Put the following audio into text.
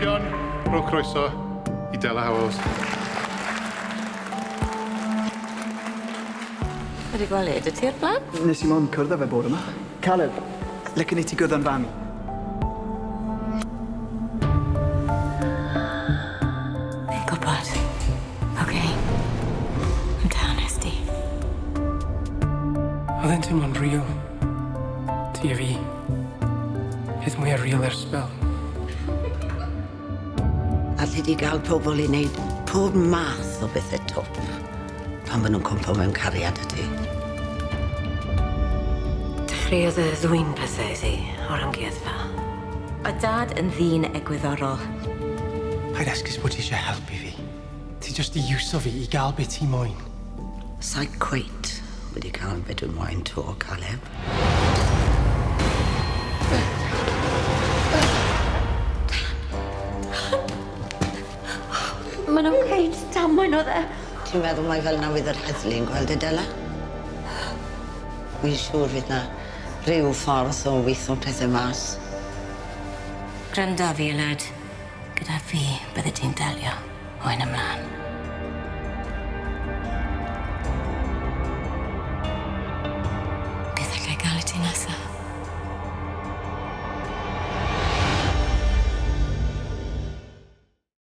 archeon, rhowch croeso I Dela Howells. Wedi gweld Ed y ti o'r blaen? Nes I mond cwrdd â fe bore yma. Caleb, licen I ti gwyddo'n fam. Fi'n gwybod. Oce. Yn da nes di. Oedd e'n teimlo'n real. Ti a fi. Peth mwyaf real ers sbel. Alli di gael pobl I wneud pob math o bethau top pan maen nhw'n cwmpo mewn cariad y ti. Dechreuodd y ddwy'n pethau iddi o'r Amgueddfa. Oedd dad yn ddyn egwyddorol. Paid esgus bod ti eisiau helpu fi. Ti jyst I iwso fi I gael beth ti moyn. Sa'i cweit wedi cael be dwi'n moyn to, Caleb. Mae'n oce, damwain oedd e. Ti'n meddwl mai fel na fydd yr heddlu'n gweld y Dela? Wi'n siŵr fydd na rhyw ffordd o weithio pethau mas. Gwranda fi, Ail Ed. Gyda fi, bydde ti'n delio. Oen ymlaen.